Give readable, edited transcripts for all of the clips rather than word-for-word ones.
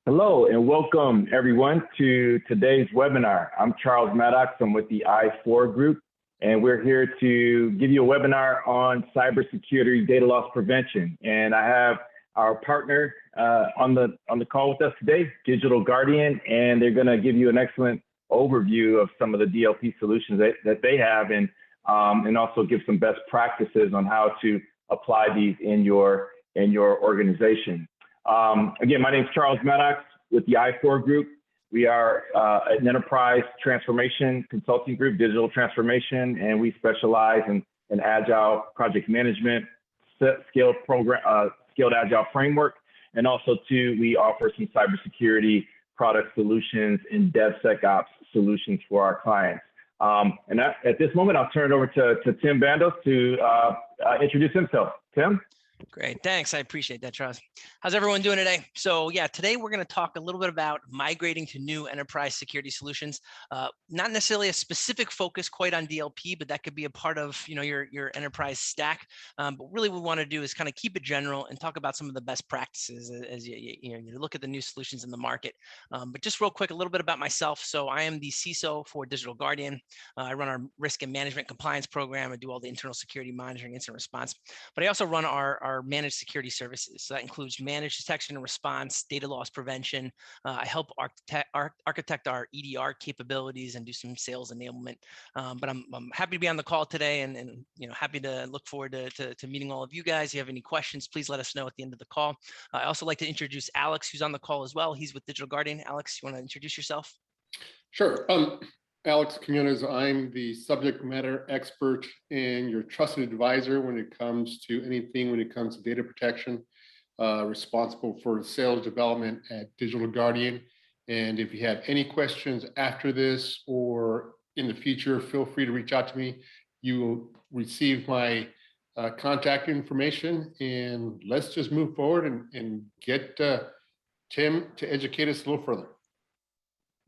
Hello and welcome everyone to today's webinar. I'm Charles Maddox. I'm with the I4 group, and we're here to give you a webinar on cybersecurity data loss prevention. And I have our partner on the call with us today, Digital Guardian, and they're going to give you an excellent overview of some of the DLP solutions that they have, and also give some best practices on how to apply these in your organization. Again, my name is Charles Maddox with the I4 group. We are an enterprise transformation consulting group, digital transformation, and we specialize in agile project management, scaled agile framework, and also too, we offer some cybersecurity product solutions and DevSecOps solutions for our clients. And at this moment, I'll turn it over to Tim Bandos to introduce himself. Tim? Great, thanks. I appreciate that, Charles. How's everyone doing today? So yeah, today we're going to talk a little bit about migrating to new enterprise security solutions. Not necessarily a specific focus quite on DLP, but that could be a part of your enterprise stack. But really what we want to do is kind of keep it general and talk about some of the best practices as you look at the new solutions in the market. But just real quick, a little bit about myself. So I am the CISO for Digital Guardian. I run our risk and management compliance program. I do all the internal security monitoring, incident response. But I also run our managed security services. So that includes managed detection and response, data loss prevention. I help architect our EDR capabilities and do some sales enablement. But I'm happy to be on the call today and happy to look forward to meeting all of you guys. If you have any questions, please let us know at the end of the call. I also like to introduce Alex, who's on the call as well. He's with Digital Guardian. Alex, you want to introduce yourself? Sure. Alex Quiñones, I'm the subject matter expert and your trusted advisor when it comes to anything when it comes to data protection, responsible for sales development at Digital Guardian. And if you have any questions after this or in the future, feel free to reach out to me. You will receive my contact information, and let's just move forward and get Tim to educate us a little further.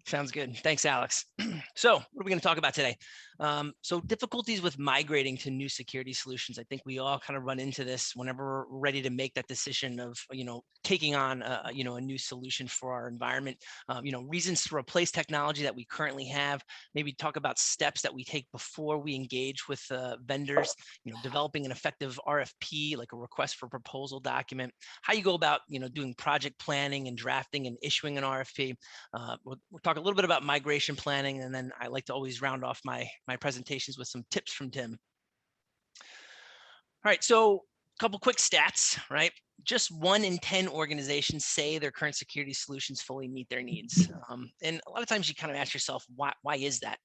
Sounds good. Thanks, Alex. So what are we going to talk about today? So difficulties with migrating to new security solutions. I think we all kind of run into this whenever we're ready to make that decision of, taking on, a new solution for our environment. Reasons to replace technology that we currently have. Maybe talk about steps that we take before we engage with vendors. Developing an effective RFP, like a request for proposal document. How you go about, doing project planning and drafting and issuing an RFP. We'll talk a little bit about migration planning, and then I like to always round off my presentations with some tips from Tim. All right, so a couple quick stats, right? Just 1 in 10 organizations say their current security solutions fully meet their needs. And a lot of times you kind of ask yourself, why is that?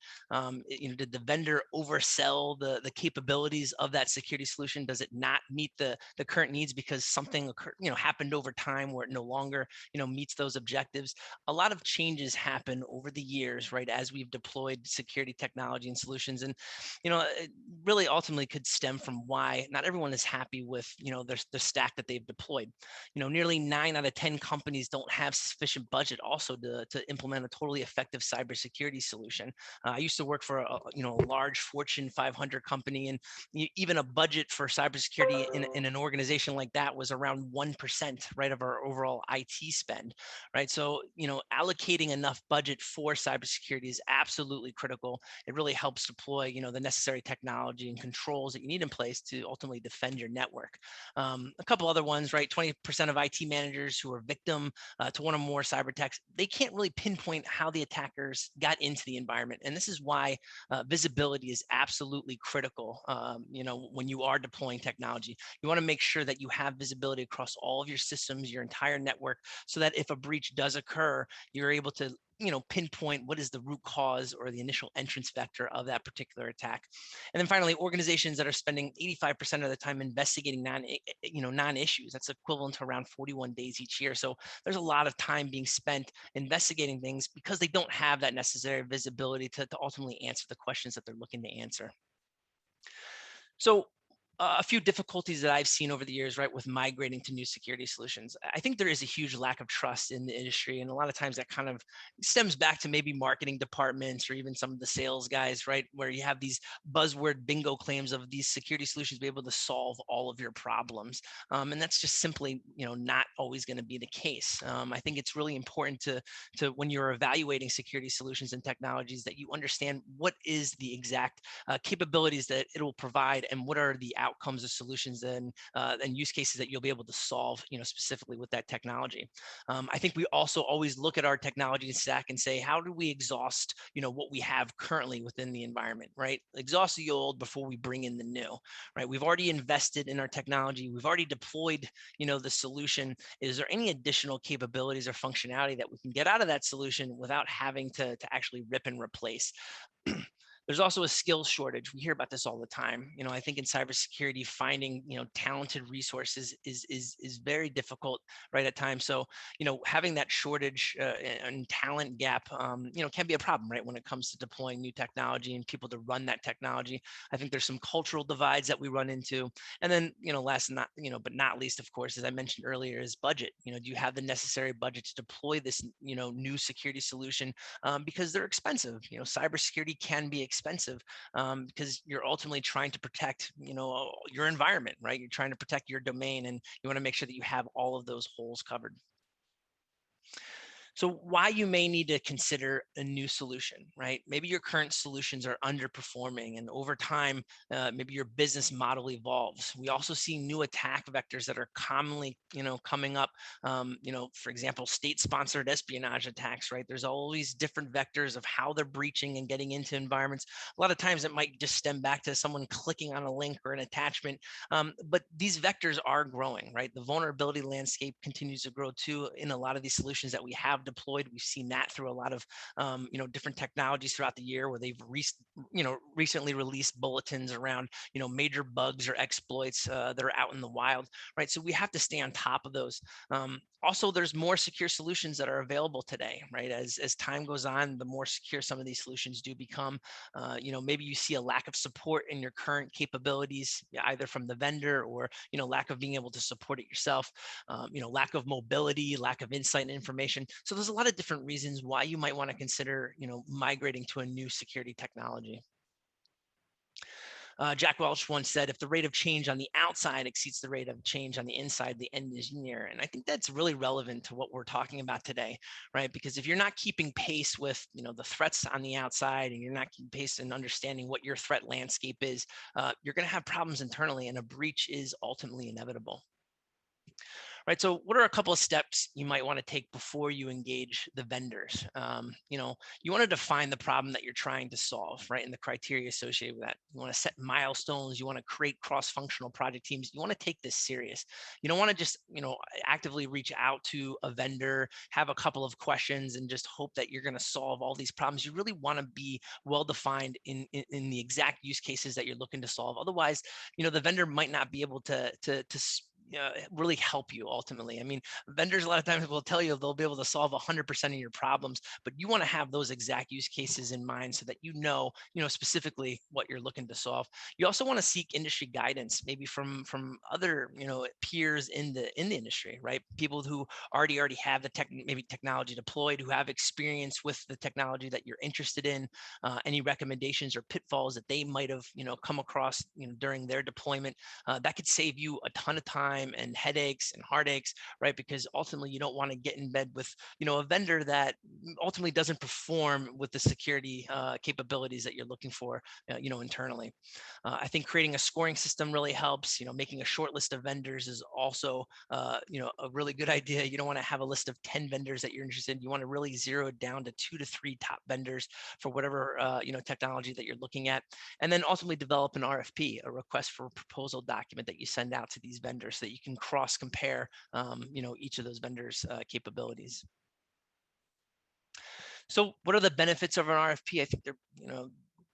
Did the vendor oversell the capabilities of that security solution? Does it not meet the current needs because something occurred, happened over time where it no longer, meets those objectives? A lot of changes happen over the years, right? As we've deployed security technology and solutions, and it really ultimately could stem from why not everyone is happy with their stack that they've deployed. Nearly 9 out of 10 companies don't have sufficient budget also to implement a totally effective cybersecurity solution. I used to work for a large Fortune 500 company, and even a budget for cybersecurity in an organization like that was around 1%, right, of our overall IT spend, right? So allocating enough budget for cybersecurity is absolutely critical. It really helps deploy the necessary technology and controls that you need in place to ultimately defend your network. A couple other ones, right? 20% of IT managers who are victim to one or more cyber attacks, they can't really pinpoint how the attackers got into the environment. And this is why visibility is absolutely critical. When you are deploying technology, you want to make sure that you have visibility across all of your systems, your entire network, so that if a breach does occur, you're able to pinpoint what is the root cause or the initial entrance vector of that particular attack. And then finally, organizations that are spending 85% of the time investigating non-issues, that's equivalent to around 41 days each year. So there's a lot of time being spent investigating things because they don't have that necessary visibility to ultimately answer the questions that they're looking to answer. So A few difficulties that I've seen over the years, right, with migrating to new security solutions. I think there is a huge lack of trust in the industry. And a lot of times that kind of stems back to maybe marketing departments or even some of the sales guys, right, where you have these buzzword bingo claims of these security solutions be able to solve all of your problems. And that's just simply, not always going to be the case. I think it's really important to when you're evaluating security solutions and technologies that you understand what is the exact capabilities that it will provide and what are the outcomes of solutions and use cases that you'll be able to solve, specifically with that technology. I think we also always look at our technology stack and say, how do we exhaust, what we have currently within the environment, right? Exhaust the old before we bring in the new, right? We've already invested in our technology. We've already deployed, the solution. Is there any additional capabilities or functionality that we can get out of that solution without having to actually rip and replace? There's also a skills shortage. We hear about this all the time. I think in cybersecurity, finding talented resources is very difficult, right, at times. So having that shortage and talent gap, can be a problem, right, when it comes to deploying new technology and people to run that technology. I think there's some cultural divides that we run into, and then last but not least, of course, as I mentioned earlier, is budget. Do you have the necessary budget to deploy this new security solution? Because they're expensive. Cybersecurity can be expensive because you're ultimately trying to protect, your environment, right? You're trying to protect your domain, and you want to make sure that you have all of those holes covered. So why you may need to consider a new solution, right? Maybe your current solutions are underperforming, and over time, maybe your business model evolves. We also see new attack vectors that are commonly, coming up. For example, state-sponsored espionage attacks, right? There's always different vectors of how they're breaching and getting into environments. A lot of times it might just stem back to someone clicking on a link or an attachment, but these vectors are growing, right? The vulnerability landscape continues to grow too in a lot of these solutions that we have deployed. We've seen that through a lot of different technologies throughout the year, where they've recently released bulletins around major bugs or exploits that are out in the wild, right? So we have to stay on top of those. Also, there's more secure solutions that are available today, right? As time goes on, the more secure some of these solutions do become. Maybe you see a lack of support in your current capabilities, either from the vendor or lack of being able to support it yourself. Lack of mobility, lack of insight and information. So there's a lot of different reasons why you might want to consider, migrating to a new security technology. Jack Welch once said, if the rate of change on the outside exceeds the rate of change on the inside, the end is near. And I think that's really relevant to what we're talking about today, right? Because if you're not keeping pace with, the threats on the outside, and you're not keeping pace in understanding what your threat landscape is, you're going to have problems internally, and a breach is ultimately inevitable. Right. So what are a couple of steps you might want to take before you engage the vendors? You want to define the problem that you're trying to solve, right? And the criteria associated with that. You want to set milestones. You want to create cross-functional project teams. You want to take this serious. You don't want to just, actively reach out to a vendor, have a couple of questions, and just hope that you're going to solve all these problems. You really want to be well-defined in the exact use cases that you're looking to solve. Otherwise, the vendor might not be able to really help you ultimately. I mean, vendors a lot of times will tell you they'll be able to solve 100% of your problems, but you want to have those exact use cases in mind so that specifically what you're looking to solve. You also want to seek industry guidance, maybe from other peers in the industry, right? People who already have the technology deployed, who have experience with the technology that you're interested in. Any recommendations or pitfalls that they might have come across during their deployment, that could save you a ton of time and headaches and heartaches, right? Because ultimately you don't want to get in bed with, a vendor that ultimately doesn't perform with the security capabilities that you're looking for, internally. I think creating a scoring system really helps. Making a short list of vendors is also, a really good idea. You don't want to have a list of 10 vendors that you're interested in. You want to really zero it down to 2 to 3 top vendors for whatever, technology that you're looking at. And then ultimately develop an RFP, a request for proposal document that you send out to these vendors so that you can cross compare, each of those vendors' capabilities. So what are the benefits of an RFP? I think they're,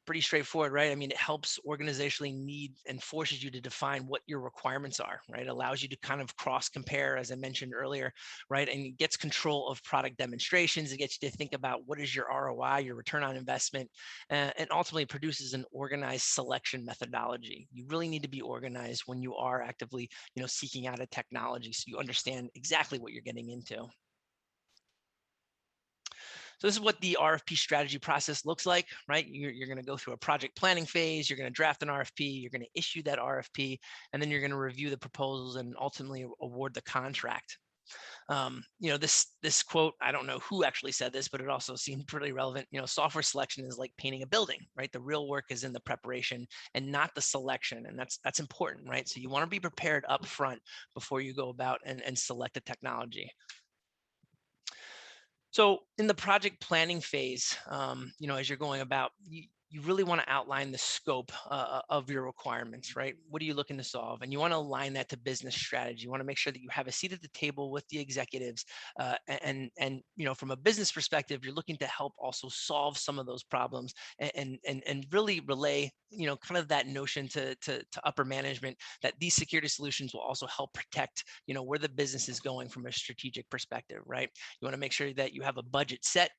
pretty straightforward, right? I mean, it helps organizationally need and forces you to define what your requirements are, right? It allows you to kind of cross compare, as I mentioned earlier, right? And it gets control of product demonstrations. It gets you to think about what is your ROI, your return on investment, and ultimately produces an organized selection methodology. You really need to be organized when you are actively, seeking out a technology, so you understand exactly what you're getting into. So this is what the RFP strategy process looks like, right? You're going to go through a project planning phase, you're going to draft an RFP, you're going to issue that RFP, and then you're going to review the proposals and ultimately award the contract. This quote, I don't know who actually said this, but it also seemed pretty relevant. Software selection is like painting a building, right? The real work is in the preparation and not the selection. And that's important, right? So you want to be prepared up front before you go about and select a technology. So in the project planning phase, as you're going about, you really want to outline the scope of your requirements, right? What are you looking to solve? And you want to align that to business strategy. You want to make sure that you have a seat at the table with the executives. And from a business perspective, you're looking to help also solve some of those problems and really relay, kind of that notion to upper management that these security solutions will also help protect, where the business is going from a strategic perspective, right? You want to make sure that you have a budget set,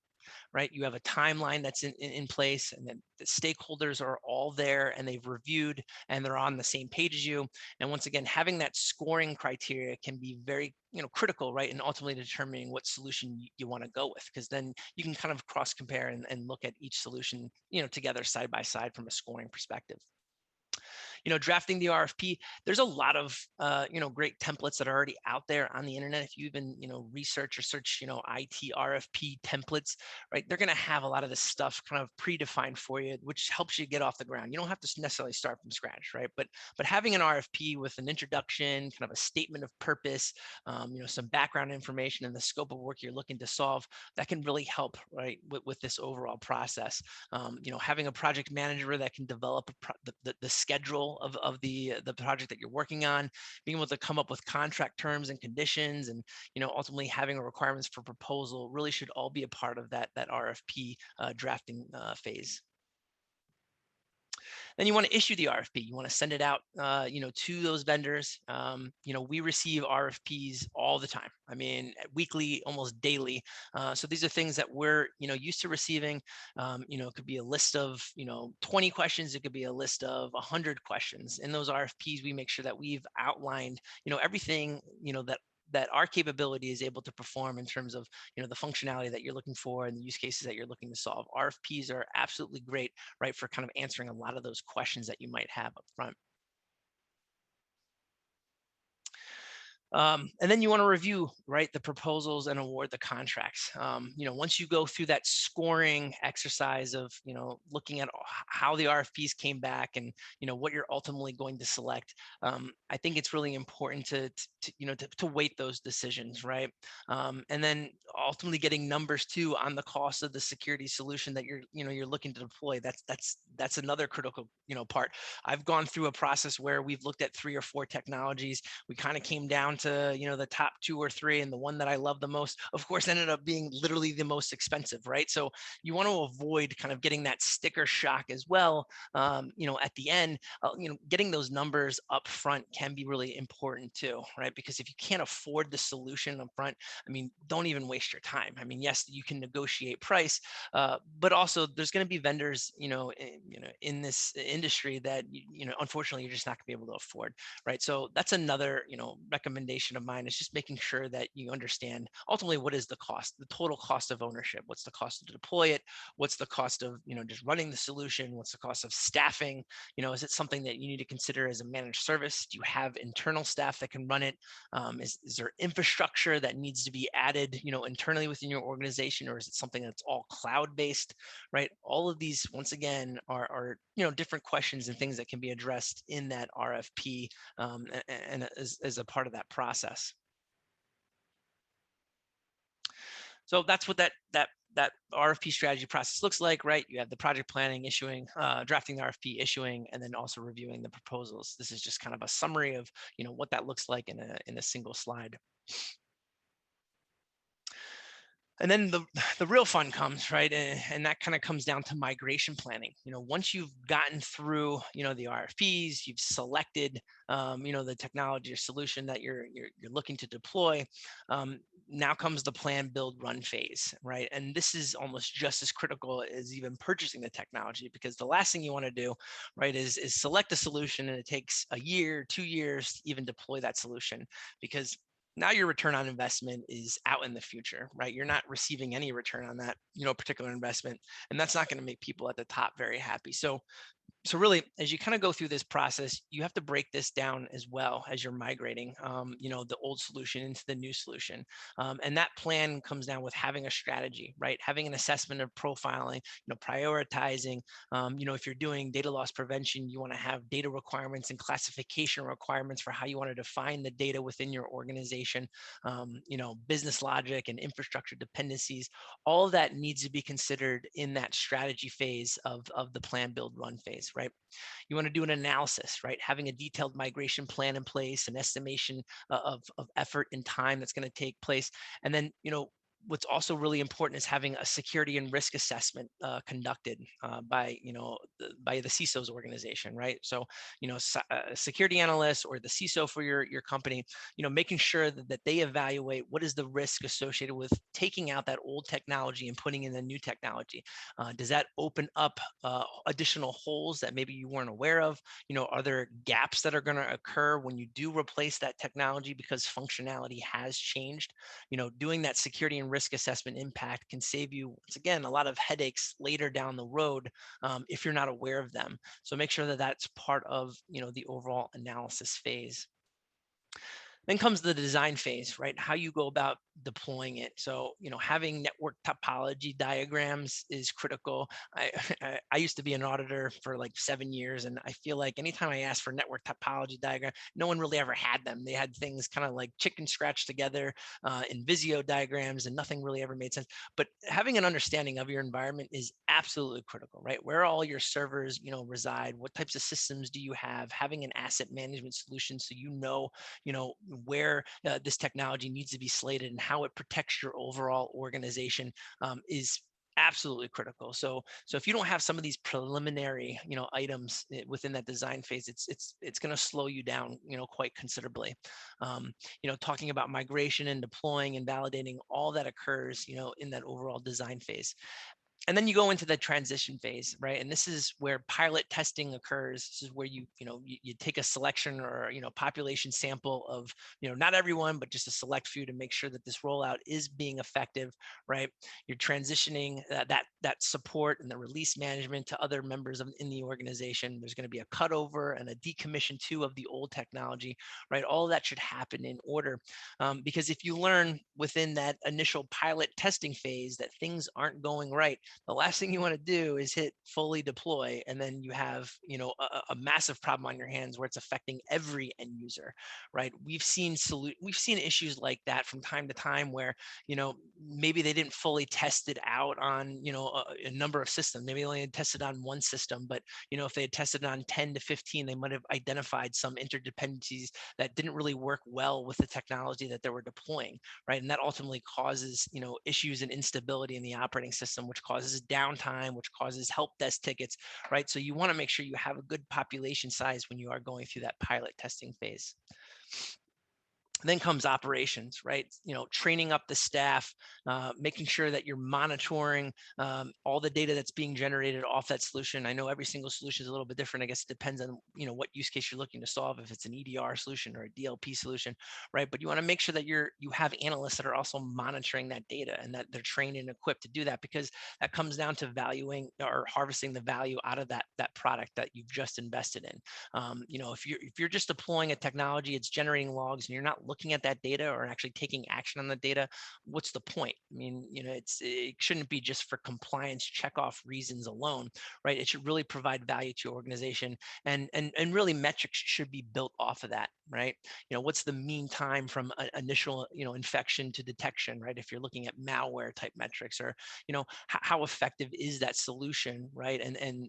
right? You have a timeline that's in place, and then the stakeholders are all there and they've reviewed and they're on the same page as you. And once again, having that scoring criteria can be very, critical, right? And ultimately determining what solution you want to go with, because then you can kind of cross compare and look at each solution, together side by side from a scoring perspective. Drafting the RFP, there's a lot of, great templates that are already out there on the internet. If you even, research or search, IT RFP templates, right, they're going to have a lot of this stuff kind of predefined for you, which helps you get off the ground. You don't have to necessarily start from scratch, right? But having an RFP with an introduction, kind of a statement of purpose, some background information and the scope of work you're looking to solve, that can really help, right, with this overall process. Having a project manager that can develop the schedule of the project that you're working on, being able to come up with contract terms and conditions, and ultimately having a requirements for proposal really should all be a part of that RFP drafting phase. Then you want to issue the RFP. You want to send it out, to those vendors. We receive RFPs all the time. I mean, weekly, almost daily. So these are things that we're, used to receiving. It could be a list of, 20 questions. It could be a list of 100 questions. In those RFPs, we make sure that we've outlined, everything, that our capability is able to perform in terms of, the functionality that you're looking for and the use cases that you're looking to solve. RFPs are absolutely great, right, for kind of answering a lot of those questions that you might have up front. And then you want to review, right, the proposals and award the contracts. Once you go through that scoring exercise of, looking at how the RFPs came back and, what you're ultimately going to select, I think it's really important to weight those decisions, right? And then ultimately getting numbers too on the cost of the security solution that you're looking to deploy. That's another critical, part. I've gone through a process where we've looked at 3 or 4 technologies. We kind of came down to, the top 2 or 3, and the one that I love the most, of course, ended up being literally the most expensive, right? So you want to avoid kind of getting that sticker shock as well. At the end, getting those numbers up front can be really important too, right? Because if you can't afford the solution up front, I mean, don't even waste your time. I mean, yes, you can negotiate price, but also there's going to be vendors, in this industry that, unfortunately, you're just not going to be able to afford, right? So that's another, recommendation of mine, is just making sure that you understand ultimately what is the cost, the total cost of ownership. What's the cost to deploy it? What's the cost of, just running the solution? What's the cost of staffing? Is it something that you need to consider as a managed service? Do you have internal staff that can run it? Is there infrastructure that needs to be added, internally within your organization, or is it something that's all cloud-based, right? All of these, once again, are different questions and things that can be addressed in that RFP, and as a part of that process. So that's what that RFP strategy process looks like, right? You have the project planning, issuing, drafting the RFP, issuing, and then also reviewing the proposals. This is just kind of a summary of, what that looks like in a single slide. And then the real fun comes, right? And that kind of comes down to migration planning. Once you've gotten through, the RFPs, you've selected, the technology or solution that you're looking to deploy. Now comes the plan, build, run phase, right? And this is almost just as critical as even purchasing the technology, because the last thing you want to do, right, is select a solution and it takes a year, 2 years to even deploy that solution, because now your return on investment is out in the future, right? You're not receiving any return on that, particular investment, and that's not going to make people at the top very happy. So really, as you kind of go through this process, you have to break this down as well as you're migrating, the old solution into the new solution. And that plan comes down with having a strategy, right? Having an assessment of profiling, prioritizing. If you're doing data loss prevention, you want to have data requirements and classification requirements for how you want to define the data within your organization. Business logic and infrastructure dependencies. All of that needs to be considered in that strategy phase of the plan, build, run phase. Right? You want to do an analysis, right? Having a detailed migration plan in place, an estimation of effort and time that's going to take place. And then, what's also really important is having a security and risk assessment conducted by the CISO's organization, right? So, a security analyst or the CISO for your company, making sure that they evaluate what is the risk associated with taking out that old technology and putting in the new technology. Does that open up additional holes that maybe you weren't aware of? Are there gaps that are going to occur when you do replace that technology because functionality has changed? Doing that security and risk assessment impact can save you, once again, a lot of headaches later down the road if you're not aware of them. So make sure that that's part of, the overall analysis phase. Then comes the design phase, right? How you go about deploying it. So, having network topology diagrams is critical. I used to be an auditor for like 7 years, and I feel like anytime I asked for network topology diagram, no one really ever had them. They had things kind of like chicken scratched together in Visio diagrams, and nothing really ever made sense. But having an understanding of your environment is absolutely critical, right? Where all your servers, reside, what types of systems do you have? Having an asset management solution so where this technology needs to be slated and how it protects your overall organization is absolutely critical. So if you don't have some of these preliminary, items within that design phase, it's going to slow you down, quite considerably. Talking about migration and deploying and validating, all that occurs, in that overall design phase. And then you go into the transition phase, right? And this is where pilot testing occurs. This is where you take a selection or population sample of not everyone, but just a select few to make sure that this rollout is being effective, right? You're transitioning that support and the release management to other members in the organization. There's going to be a cutover and a decommission too of the old technology, right? All of that should happen in order, because if you learn within that initial pilot testing phase that things aren't going right, the last thing you want to do is hit fully deploy, and then you have a massive problem on your hands where it's affecting every end user, right? We've seen issues like that from time to time where maybe they didn't fully test it out on a number of systems. Maybe they only had tested on one system, but if they had tested on 10 to 15, they might have identified some interdependencies that didn't really work well with the technology that they were deploying, right? And that ultimately causes issues and instability in the operating system, which causes downtime, which causes help desk tickets, right? So you want to make sure you have a good population size when you are going through that pilot testing phase. Then comes operations, right? Training up the staff, making sure that you're monitoring all the data that's being generated off that solution. I know every single solution is a little bit different. I guess it depends on what use case you're looking to solve, if it's an EDR solution or a DLP solution, right? But you want to make sure that you have analysts that are also monitoring that data and that they're trained and equipped to do that, because that comes down to valuing or harvesting the value out of that product that you've just invested in. If you're just deploying a technology, it's generating logs, and you're not looking at that data or actually taking action on the data, what's the point? I mean, it shouldn't be just for compliance checkoff reasons alone, right? It should really provide value to your organization, and really metrics should be built off of that, right? What's the mean time from initial infection to detection, right? If you're looking at malware type metrics, or how effective is that solution, right? And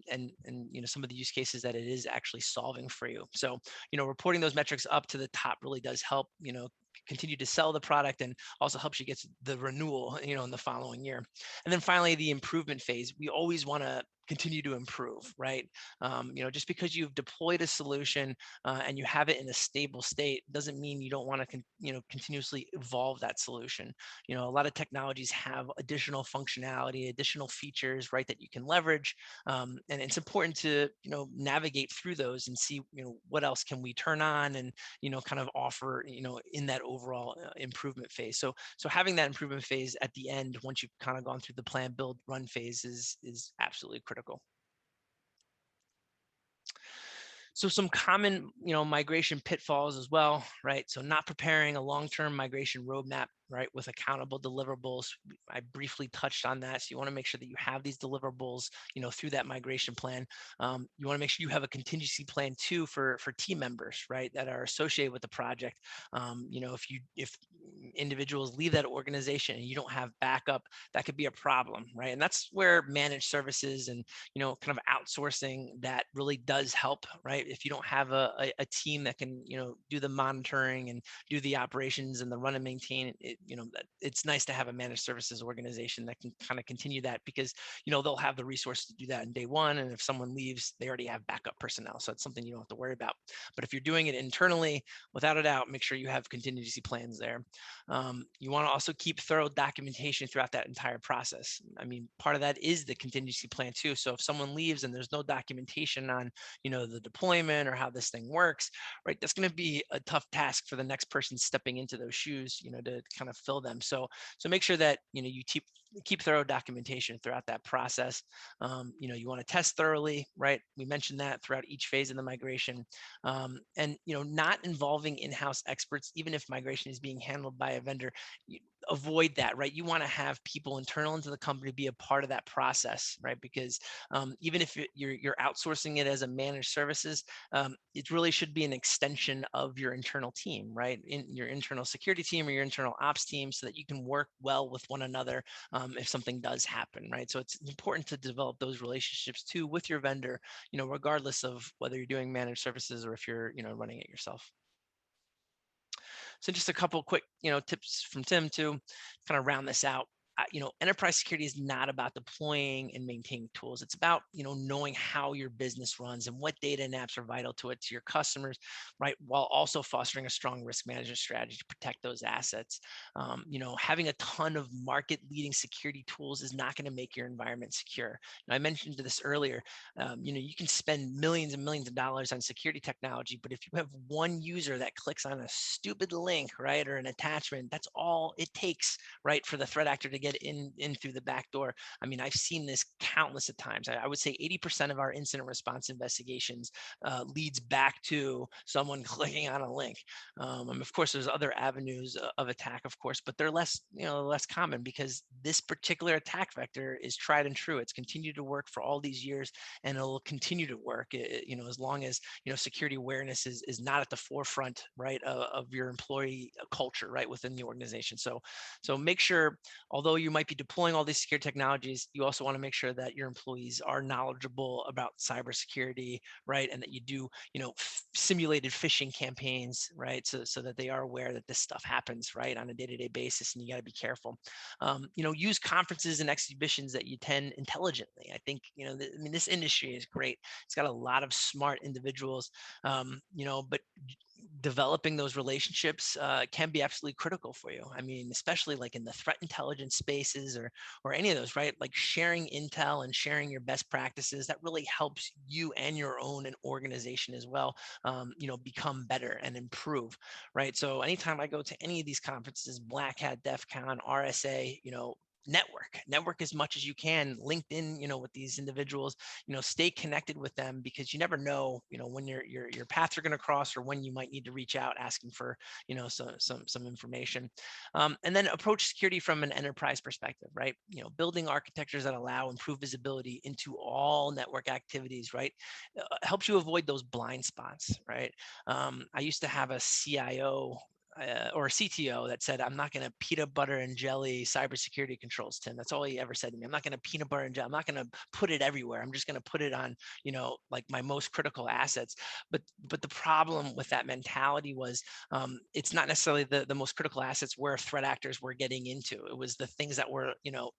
some of the use cases that it is actually solving for you. So reporting those metrics up to the top really does help continue to sell the product, and also helps you get the renewal, in the following year. And then finally, the improvement phase. We always want to continue to improve, right? Just because you've deployed a solution and you have it in a stable state doesn't mean you don't want to, continuously evolve that solution. A lot of technologies have additional functionality, additional features, right, that you can leverage, and it's important to, navigate through those and see, what else can we turn on and, kind of offer, in that overall improvement phase. So having that improvement phase at the end, once you've kind of gone through the plan, build, run phase is absolutely critical. So some common, migration pitfalls as well, right? So not preparing a long-term migration roadmap, right, with accountable deliverables. I briefly touched on that. So you want to make sure that you have these deliverables, through that migration plan. You want to make sure you have a contingency plan too for team members, right, that are associated with the project. If individuals leave that organization and you don't have backup, that could be a problem, right? And that's where managed services and, kind of outsourcing that really does help, right? If you don't have a team that can, do the monitoring and do the operations and the run and maintain it, it's nice to have a managed services organization that can kind of continue that, because they'll have the resources to do that in day one, and if someone leaves, they already have backup personnel, so it's something you don't have to worry about. But if you're doing it internally, without a doubt, make sure you have contingency plans there. You want to also keep thorough documentation throughout that entire process. I mean, part of that is the contingency plan too. So if someone leaves and there's no documentation on the deployment or how this thing works, right, that's going to be a tough task for the next person stepping into those shoes, to kind of fill them. So make sure that you keep thorough documentation throughout that process. You want to test thoroughly, right? We mentioned that throughout each phase of the migration, and not involving in-house experts, even if migration is being handled by a vendor. Avoid that, right? You want to have people internal into the company be a part of that process, right? Because even if you're outsourcing it as a managed services, it really should be an extension of your internal team, right? In your internal security team or your internal ops team, so that you can work well with one another if something does happen, right? So it's important to develop those relationships too with your vendor, regardless of whether you're doing managed services or if you're, running it yourself. So just a couple quick, tips from Tim to kind of round this out. Enterprise security is not about deploying and maintaining tools. It's about, knowing how your business runs and what data and apps are vital to your customers, right? While also fostering a strong risk management strategy to protect those assets. Having a ton of market leading security tools is not going to make your environment secure. Now, I mentioned this earlier. You can spend millions and millions of dollars on security technology, but if you have one user that clicks on a stupid link, right, or an attachment, that's all it takes, right, for the threat actor to get in through the back door. I mean, I've seen this countless of times. I would say 80% of our incident response investigations leads back to someone clicking on a link. Of course, there's other avenues of attack, of course, but they're less common, because this particular attack vector is tried and true. It's continued to work for all these years, and it'll continue to work, as long as, security awareness is not at the forefront, right, of your employee culture, right, within the organization. So make sure, although you might be deploying all these secure technologies, you also want to make sure that your employees are knowledgeable about cybersecurity, right? And that you do, simulated phishing campaigns, right? So that they are aware that this stuff happens, right, on a day-to-day basis, and you got to be careful. Use conferences and exhibitions that you attend intelligently. I think, this industry is great. It's got a lot of smart individuals, but developing those relationships can be absolutely critical for you. I mean, especially like in the threat intelligence spaces or any of those, right? Like sharing intel and sharing your best practices, that really helps you and your own organization as well, become better and improve, right? So anytime I go to any of these conferences, Black Hat, DEF CON, RSA, network as much as you can, LinkedIn, with these individuals, stay connected with them, because you never know, when your paths are going to cross, or when you might need to reach out asking for, some information. And then approach security from an enterprise perspective, right? Building architectures that allow improved visibility into all network activities, right? Helps you avoid those blind spots, right? I used to have a CIO or a CTO that said, I'm not going to peanut butter and jelly cybersecurity controls, Tim. That's all he ever said to me. I'm not going to peanut butter and jelly. I'm not going to put it everywhere. I'm just going to put it on, like my most critical assets. But the problem with that mentality was it's not necessarily the most critical assets where threat actors were getting into. It was the things that were,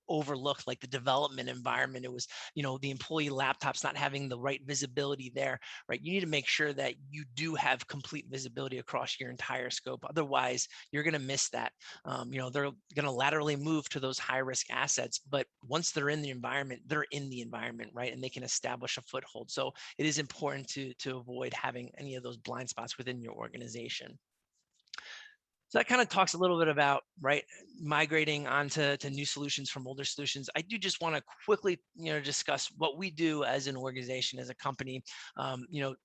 overlooked, like the development environment. It was, the employee laptops not having the right visibility there, right? You need to make sure that you do have complete visibility across your entire scope. Otherwise, you're going to miss that. They're going to laterally move to those high risk assets, but once they're in the environment, right? And they can establish a foothold. So it is important to avoid having any of those blind spots within your organization. So that kind of talks a little bit about, right, migrating onto new solutions from older solutions. I do just want to quickly, discuss what we do as an organization, as a company.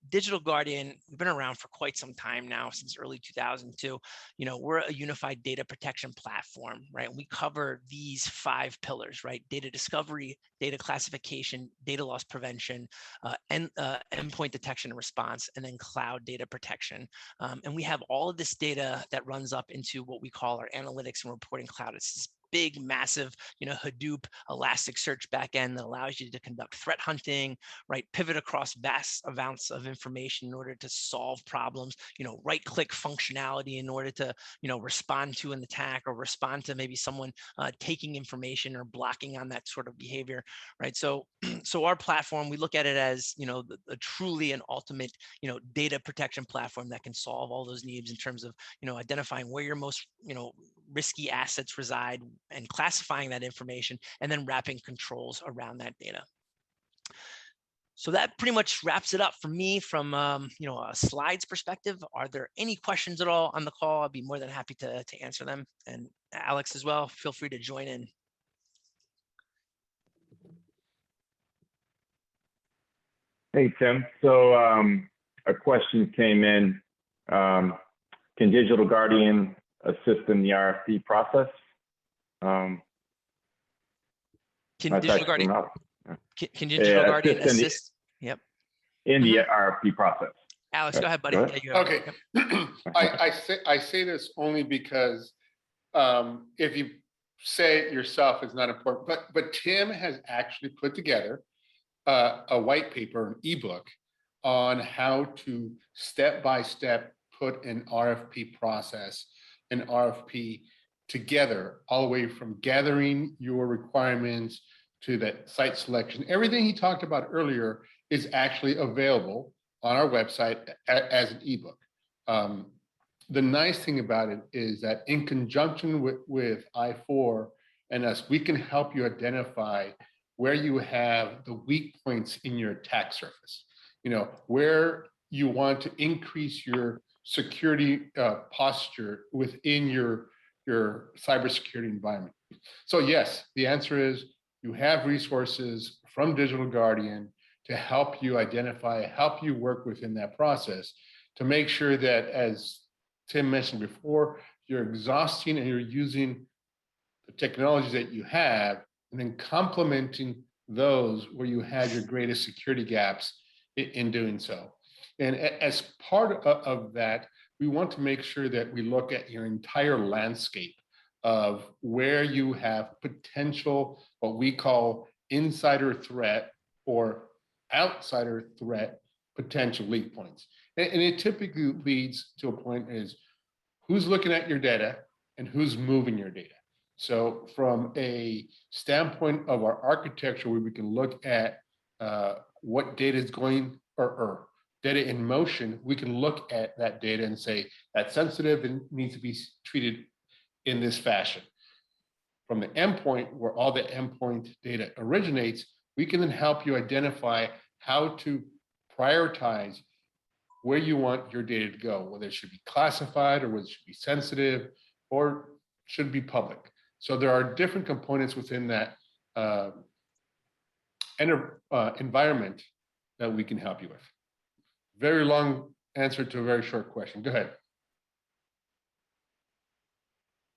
Digital Guardian, we've been around for quite some time now, since early 2002. We're a unified data protection platform, right? And we cover these 5 pillars, right? Data discovery, data classification, data loss prevention, endpoint detection and response, and then cloud data protection. And we have all of this data that runs up into what we call our analytics and reporting cloud. It's this big, massive, Hadoop Elasticsearch backend that allows you to conduct threat hunting, right? Pivot across vast amounts of information in order to solve problems, right-click functionality in order to, respond to an attack or respond to maybe someone taking information or blocking on that sort of behavior, right? So our platform, we look at it as, a truly an ultimate, data protection platform that can solve all those needs in terms of, identifying where your most, risky assets reside and classifying that information, and then wrapping controls around that data. So that pretty much wraps it up for me from a slides perspective. Are there any questions at all on the call? I'll be more than happy to answer them. And Alex as well, feel free to join in. Hey, Tim. So a question came in. Can Digital Guardian assist in the RFP process? Can Digital Guardian assist? Yep. In the RFP process. Alex, go ahead, buddy. Go ahead. Yeah, okay. I say this only because if you say it yourself, it's not important. But Tim has actually put together a white paper, an ebook, on how to step-by-step put an RFP process, an RFP together, all the way from gathering your requirements to that site selection. Everything he talked about earlier is actually available on our website as an ebook. The nice thing about it is that in conjunction with I4 and us, we can help you identify where you have the weak points in your attack surface, where you want to increase your security posture within your cybersecurity environment. So yes, the answer is you have resources from Digital Guardian to help you identify, help you work within that process to make sure that, as Tim mentioned before, you're exhausting and you're using the technologies that you have and then complementing those where you had your greatest security gaps in doing so. And as part of that, we want to make sure that we look at your entire landscape of where you have potential, what we call insider threat or outsider threat potential leak points. And it typically leads to a point is who's looking at your data and who's moving your data. So from a standpoint of our architecture, where we can look at what data is going or data in motion, we can look at that data and say that's sensitive and needs to be treated in this fashion. From the endpoint, where all the endpoint data originates, we can then help you identify how to prioritize where you want your data to go, whether it should be classified or whether it should be sensitive or should be public. So there are different components within that environment that we can help you with. Very long answer to a very short question. Go ahead.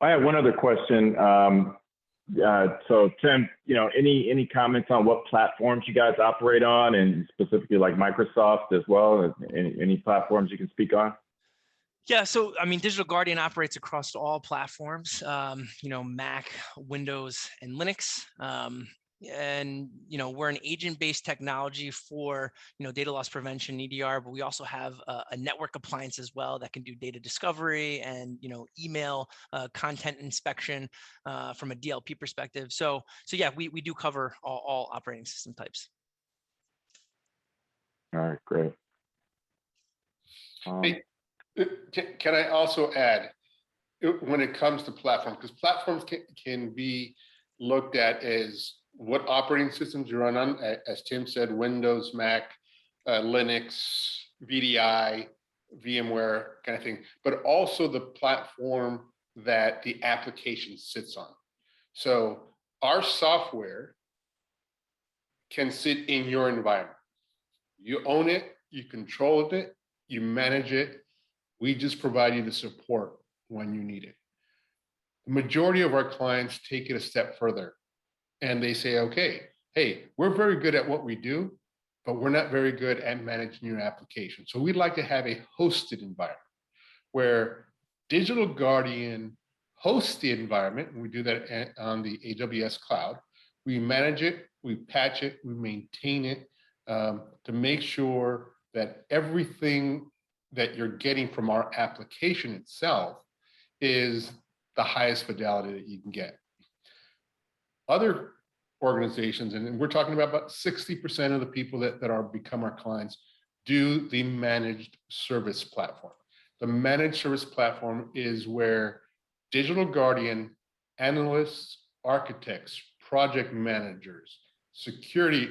I have one other question. So Tim, any comments on what platforms you guys operate on, and specifically like Microsoft as well? Any platforms you can speak on? Yeah, so I mean, Digital Guardian operates across all platforms, Mac, Windows, and Linux. And we're an agent-based technology for data loss prevention, EDR, but we also have a network appliance as well that can do data discovery and email content inspection from a DLP perspective. So yeah, we do cover all operating system types. All right, great. Hey, can I also add, when it comes to platforms, because platforms can be looked at as what operating systems you run on, as Tim said, Windows, Mac, Linux, VDI, VMware kind of thing, but also the platform that the application sits on. So our software can sit in your environment. You own it, you control it, you manage it. We just provide you the support when you need it. The majority of our clients take it a step further and they say, okay, hey, we're very good at what we do, but we're not very good at managing your application. So we'd like to have a hosted environment where Digital Guardian hosts the environment, and we do that on the AWS cloud. We manage it, we patch it, we maintain it to make sure that everything that you're getting from our application itself is the highest fidelity that you can get. Other organizations, and we're talking about 60% of the people that are become our clients, do the managed service platform. The managed service platform is where Digital Guardian analysts, architects, project managers, security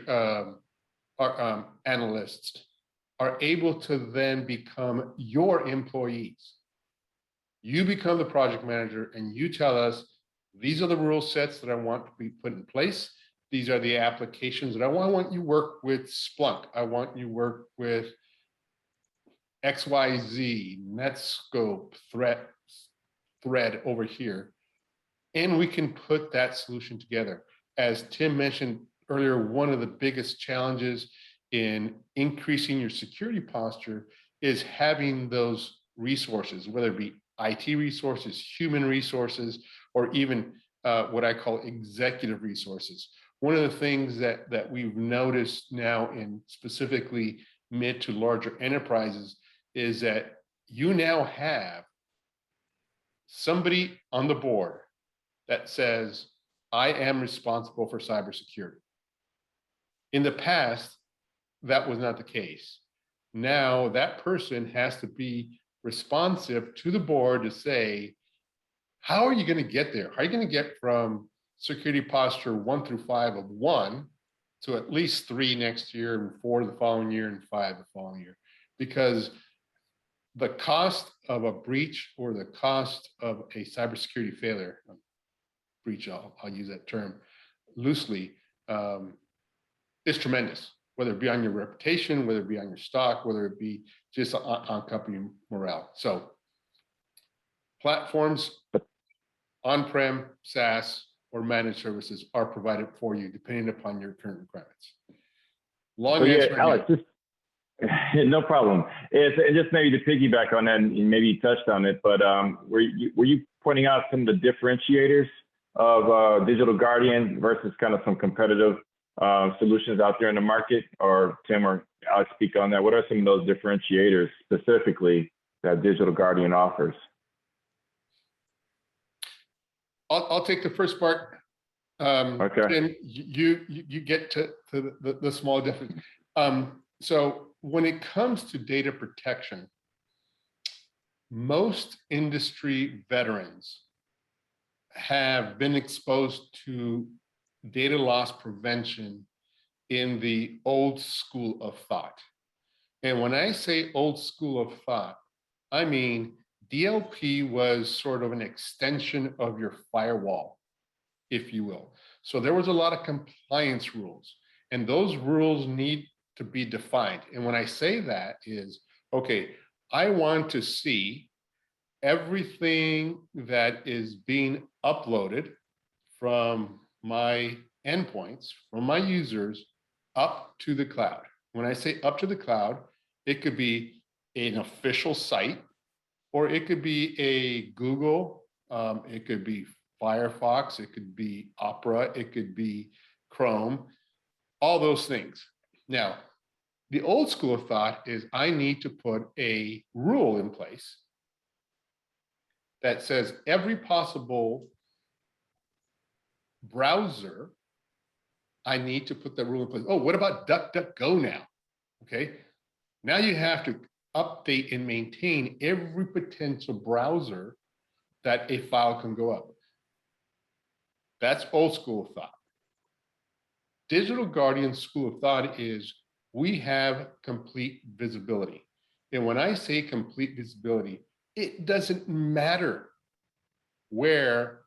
analysts are able to then become your employees. You become the project manager and you tell us, these are the rule sets that I want to be put in place. These are the applications that I want you work with Splunk. I want you work with XYZ, Netscope, Thread over here. And we can put that solution together. As Tim mentioned earlier, one of the biggest challenges in increasing your security posture is having those resources, whether it be IT resources, human resources, or even what I call executive resources. One of the things that we've noticed now in specifically mid to larger enterprises is that you now have somebody on the board that says, I am responsible for cybersecurity. In the past, that was not the case. Now that person has to be responsive to the board to say, how are you going to get there? How are you going to get from security posture 1 through 5 of 1 to at least 3 next year, and 4 the following year, and 5 the following year? Because the cost of a breach or the cost of a cybersecurity failure, breach, I'll use that term loosely, is tremendous, whether it be on your reputation, whether it be on your stock, whether it be just on company morale. So platforms, on-prem, SaaS, or managed services are provided for you depending upon your current requirements. Long answer. Alex, no problem. And just maybe to piggyback on that, and maybe you touched on it, but were you pointing out some of the differentiators of Digital Guardian versus kind of some competitive solutions out there in the market? Or Tim or Alex, speak on that. What are some of those differentiators specifically that Digital Guardian offers? I'll take the first part. Okay. And you get to the small difference. So when it comes to data protection, most industry veterans have been exposed to data loss prevention in the old school of thought. And when I say old school of thought, I mean DLP was sort of an extension of your firewall, if you will. So there was a lot of compliance rules, and those rules need to be defined. And when I say that is, okay, I want to see everything that is being uploaded from my endpoints, from my users, up to the cloud. When I say up to the cloud, it could be an official site, or it could be a Google, it could be Firefox, it could be Opera, it could be Chrome, all those things. Now, the old school of thought is I need to put a rule in place that says every possible browser, I need to put that rule in place. Oh, what about DuckDuckGo now? Okay, now you have to update and maintain every potential browser that a file can go up. That's old school of thought. Digital Guardian school of thought is we have complete visibility. And when I say complete visibility, it doesn't matter where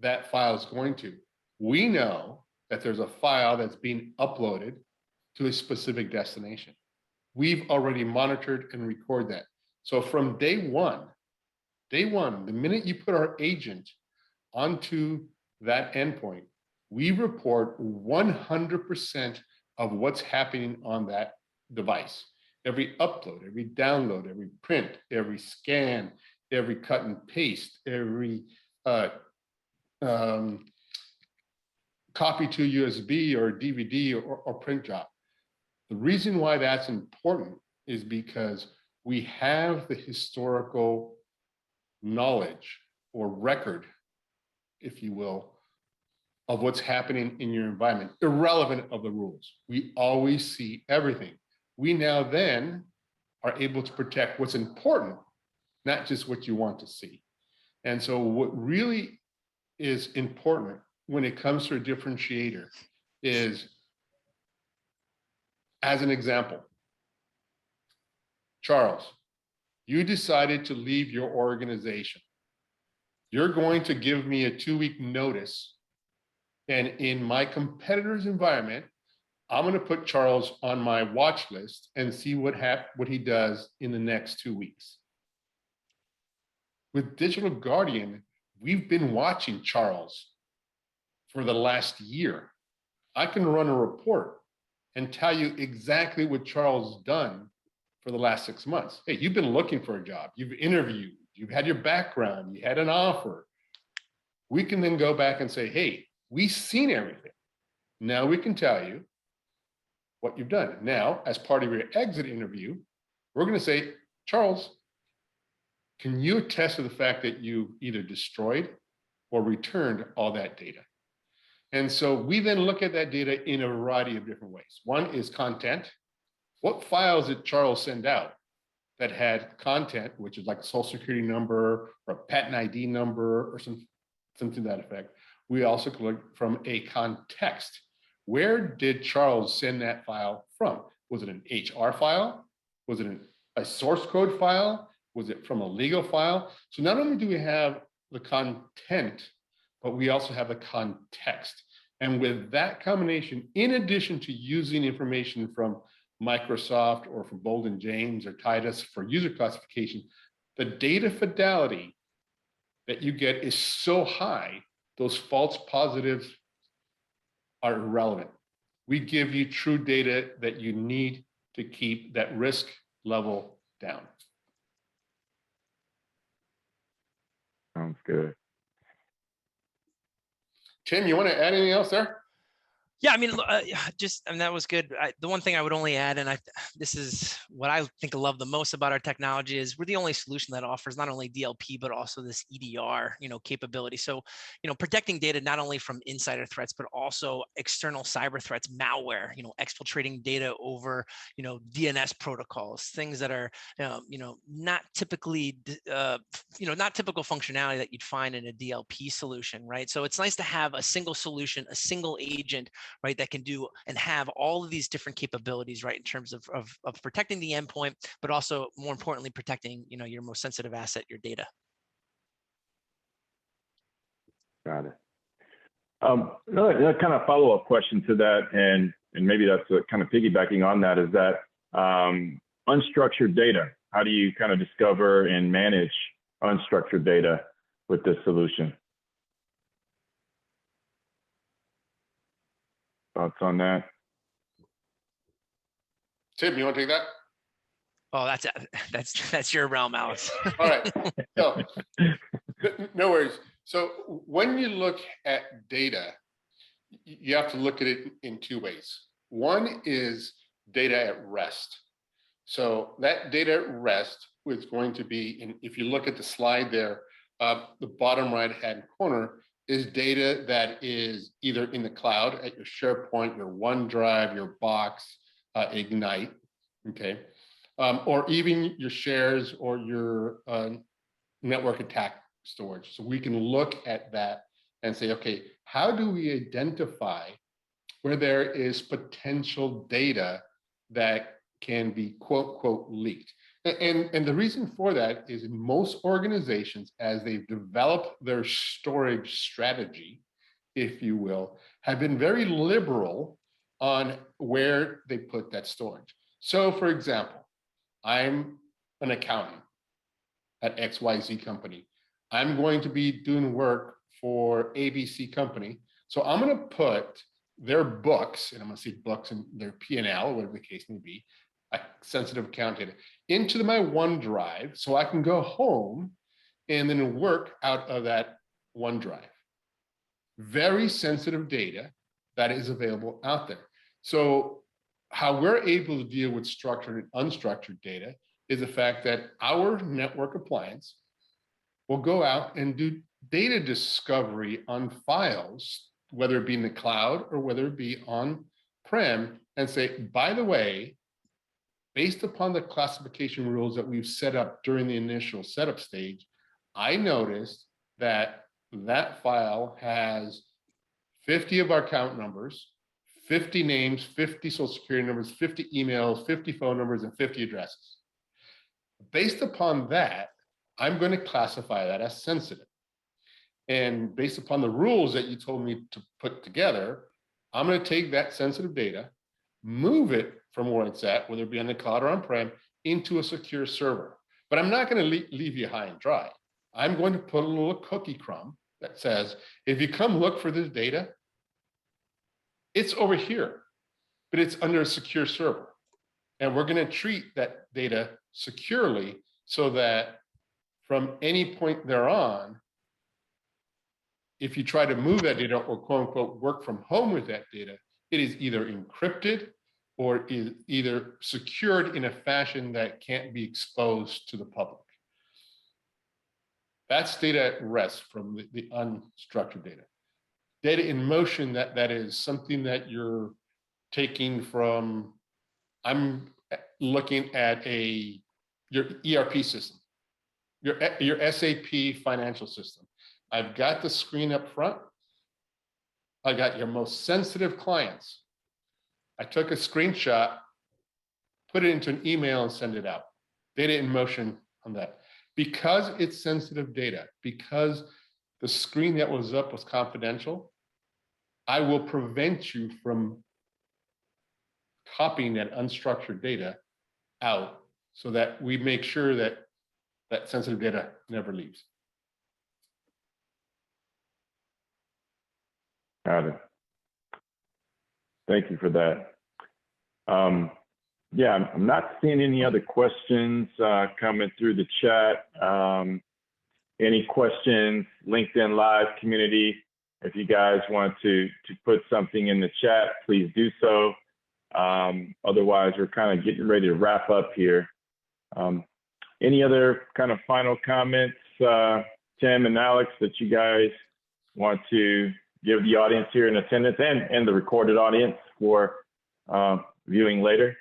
that file is going to. We know that there's a file that's being uploaded to a specific destination. We've already monitored and recorded that. So from day one, the minute you put our agent onto that endpoint, we report 100% of what's happening on that device. Every upload, every download, every print, every scan, every cut and paste, every copy to USB or DVD or print job. The reason why that's important is because we have the historical knowledge or record, if you will, of what's happening in your environment, irrelevant of the rules. We always see everything. We now then are able to protect what's important, not just what you want to see. And so what really is important when it comes to a differentiator is, as an example, Charles, you decided to leave your organization. You're going to give me a 2-week notice. And in my competitor's environment, I'm going to put Charles on my watch list and see what he does in the next 2 weeks. With Digital Guardian, we've been watching Charles for the last year. I can run a report and tell you exactly what Charles has done for the last 6 months. Hey, you've been looking for a job, you've interviewed, you've had your background, you had an offer. We can then go back and say, hey, we've seen everything. Now we can tell you what you've done. Now, as part of your exit interview, we're going to say, Charles, can you attest to the fact that you either destroyed or returned all that data? And so we then look at that data in a variety of different ways. One is content. What files did Charles send out that had content, which is like a social security number or a patent ID number or something to that effect? We also collect from a context. Where did Charles send that file from? Was it an HR file? Was it a source code file? Was it from a legal file? So not only do we have the content, but we also have the context. And with that combination, in addition to using information from Microsoft or from Bolden James or Titus for user classification, the data fidelity that you get is so high, those false positives are irrelevant. We give you true data that you need to keep that risk level down. Sounds good. Tim, you want to add anything else there? Yeah, I mean, that was good. The one thing I would only add, and this is what I think I love the most about our technology, is we're the only solution that offers not only DLP, but also this EDR, capability. So, protecting data not only from insider threats, but also external cyber threats, malware, exfiltrating data over, DNS protocols, things that are, not typically, not typical functionality that you'd find in a DLP solution, right? So it's nice to have a single solution, a single agent, right, that can do and have all of these different capabilities, right, in terms of protecting the endpoint, but also more importantly, protecting, your most sensitive asset, your data. Got it. Another kind of follow-up question to that, and maybe that's kind of piggybacking on that, is that unstructured data. How do you kind of discover and manage unstructured data with this solution? Thoughts on that? Tim, you want to take that? Oh, that's your realm, Alex. All right. So, no worries. So when you look at data, you have to look at it in two ways. One is data at rest. So that data at rest is going to be, and if you look at the slide there, the bottom right-hand corner is data that is either in the cloud at your SharePoint, your OneDrive, your Box, Ignite, okay, or even your shares or your network attack storage. So we can look at that and say, okay, how do we identify where there is potential data that can be quote, quote, leaked? And the reason for that is in most organizations, as they've developed their storage strategy, if you will, have been very liberal on where they put that storage. So for example, I'm an accountant at XYZ company. I'm going to be doing work for ABC company. So I'm going to put their books, and I'm going to see books and their P&L, whatever the case may be, a sensitive account data, into my OneDrive so I can go home and then work out of that OneDrive. Very sensitive data that is available out there. So how we're able to deal with structured and unstructured data is the fact that our network appliance will go out and do data discovery on files, whether it be in the cloud or whether it be on-prem, and say, by the way, based upon the classification rules that we've set up during the initial setup stage, I noticed that that file has 50 of our account numbers, 50 names, 50 social security numbers, 50 emails, 50 phone numbers, and 50 addresses. Based upon that, I'm going to classify that as sensitive. And based upon the rules that you told me to put together, I'm going to take that sensitive data, move it from where it's at, whether it be on the cloud or on-prem, into a secure server. But I'm not going to leave you high and dry. I'm going to put a little cookie crumb that says, if you come look for this data, it's over here, but it's under a secure server. And we're going to treat that data securely so that from any point thereon, if you try to move that data or quote unquote work from home with that data, it is either encrypted or is either secured in a fashion that can't be exposed to the public. That's data at rest from the unstructured data. Data in motion, that is something that you're taking from, I'm looking at your ERP system, your SAP financial system. I've got the screen up front. I got your most sensitive clients. I took a screenshot, put it into an email and send it out. Data in motion on that. Because it's sensitive data, because the screen that was up was confidential, I will prevent you from copying that unstructured data out so that we make sure that that sensitive data never leaves. Got it. Thank you for that. Yeah, I'm not seeing any other questions coming through the chat. Any questions, LinkedIn Live community, if you guys want to put something in the chat, please do so. Otherwise, we're kind of getting ready to wrap up here. Any other kind of final comments, Tim and Alex, that you guys want to give the audience here in attendance and the recorded audience for viewing later?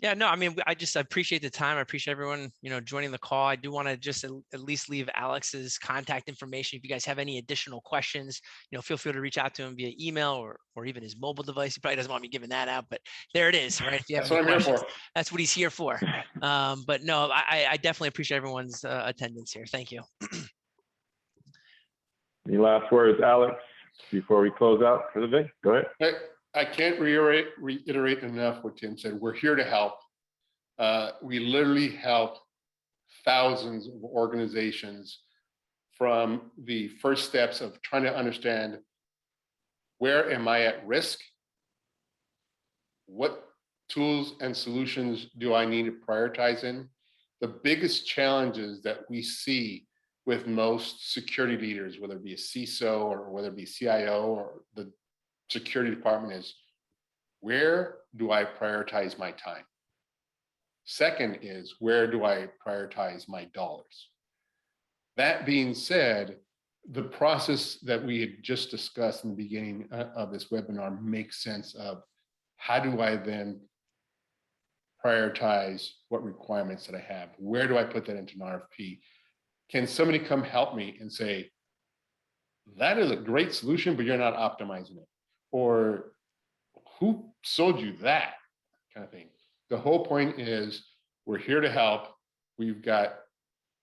Yeah, no, I mean, I appreciate the time. I appreciate everyone, joining the call. I do want to just at least leave Alex's contact information. If you guys have any additional questions, feel free to reach out to him via email or even his mobile device. He probably doesn't want me giving that out, but there it is, right? If you have any questions, that's what he's here for. But no, I definitely appreciate everyone's attendance here. Thank you. Any last words, Alex, before we close out for the day? Go ahead. I can't reiterate enough what Tim said. We're here to help. We literally help thousands of organizations from the first steps of trying to understand, where am I at risk? What tools and solutions do I need to prioritize in? The biggest challenges that we see with most security leaders, whether it be a CISO or whether it be CIO or the security department, is where do I prioritize my time? Second is, where do I prioritize my dollars? That being said, the process that we had just discussed in the beginning of this webinar makes sense of how do I then prioritize what requirements that I have? Where do I put that into an RFP? Can somebody come help me and say, that is a great solution, but you're not optimizing it? Or who sold you that kind of thing? The whole point is we're here to help. We've got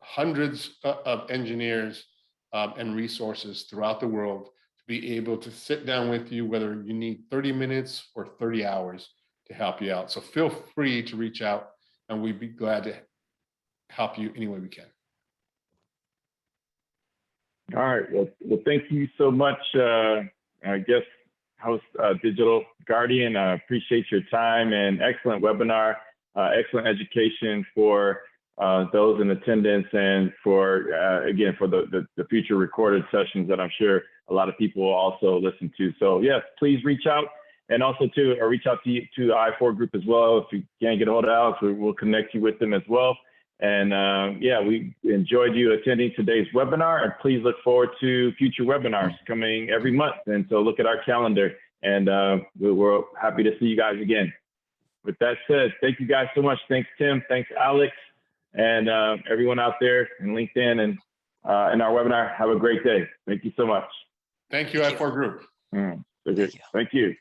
hundreds of engineers and resources throughout the world to be able to sit down with you, whether you need 30 minutes or 30 hours to help you out. So feel free to reach out and we'd be glad to help you any way we can. All right. Well, thank you so much, I guess, host Digital Guardian. I appreciate your time and excellent webinar, excellent education for those in attendance and for, again, for the future recorded sessions that I'm sure a lot of people will also listen to. So yes, please reach out, and also reach out to the I4 group as well. If you can't get a hold of Alex, we'll connect you with them as well. And yeah, we enjoyed you attending today's webinar, and please look forward to future webinars coming every month. And so look at our calendar, and we're happy to see you guys again. With that said, thank you guys so much. Thanks, Tim. Thanks, Alex, and everyone out there in LinkedIn and in our webinar. Have a great day. Thank you so much. Thank you, I4 Group. Okay. Thank you.